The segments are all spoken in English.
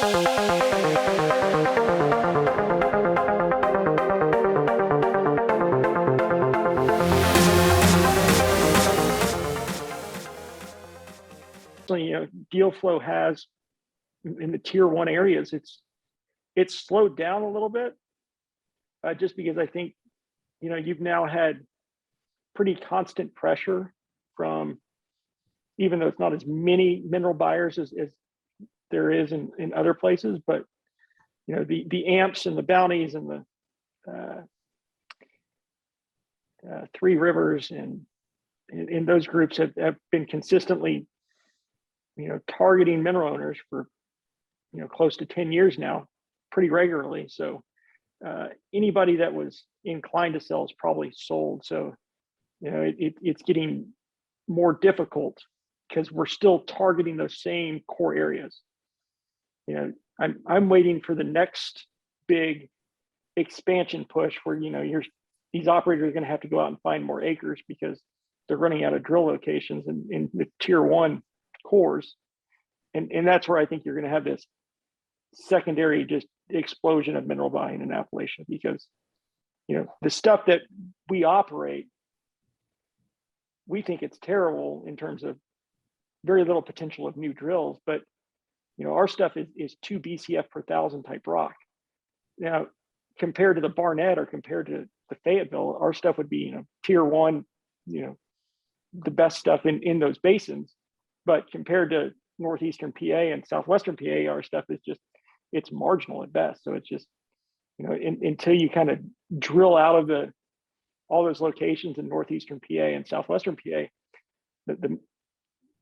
So, deal flow has in the tier one areas, it's slowed down a little bit, just because I think, you've now had pretty constant pressure from, even though it's not as many mineral buyers as there is in other places, but the amps and the bounties and the Three Rivers and in those groups have been consistently, targeting mineral owners for, close to 10 years now, pretty regularly. So anybody that was inclined to sell is probably sold. So, it's getting more difficult because we're still targeting those same core areas. I'm waiting for the next big expansion push where, these operators are going to have to go out and find more acres because they're running out of drill locations in the tier one cores. And that's where I think you're going to have this secondary just explosion of mineral buying in Appalachia, because, the stuff that we operate, we think it's terrible in terms of very little potential of new drills, but our stuff is 2 BCF per thousand type rock. Now, compared to the Barnett or compared to the Fayetteville, our stuff would be, tier one, the best stuff in those basins. But compared to northeastern PA and southwestern PA, our stuff is just, it's marginal at best. So it's just, until you kind of drill out of all those locations in northeastern PA and southwestern PA,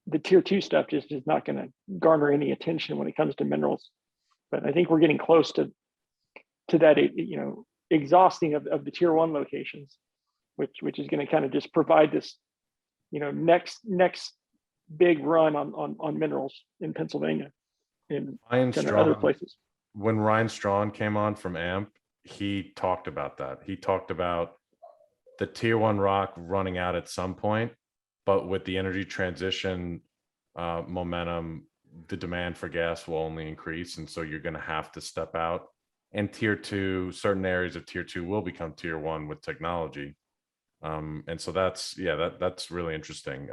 the tier two stuff just is not going to garner any attention when it comes to minerals. But I think we're getting close to that, exhausting of the tier one locations, which is going to kind of just provide this, next big run on minerals in Pennsylvania and other places. When Ryan Strawn came on from AMP, he talked about that. He talked about the tier one rock running out at some point, but with the energy transition momentum, the demand for gas will only increase. And so you're going to have to step out. And tier two, certain areas of tier two will become tier one with technology. And so that's really interesting.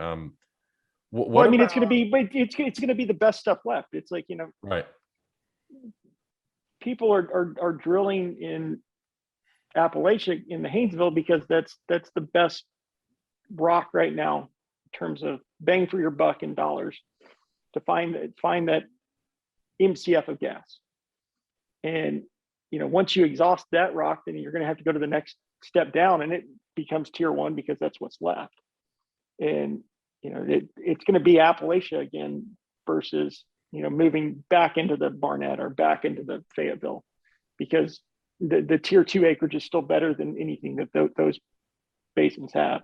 Well, I mean, it's going to be the best stuff left. It's like, right. People are drilling in Appalachia in the Haynesville because that's the best rock right now in terms of bang for your buck in dollars to find that MCF of gas. And once you exhaust that rock, then you're going to have to go to the next step down, and it becomes tier one because that's what's left. And it's going to be Appalachia again versus moving back into the Barnett or back into the Fayetteville, because the tier two acreage is still better than anything that those basins have.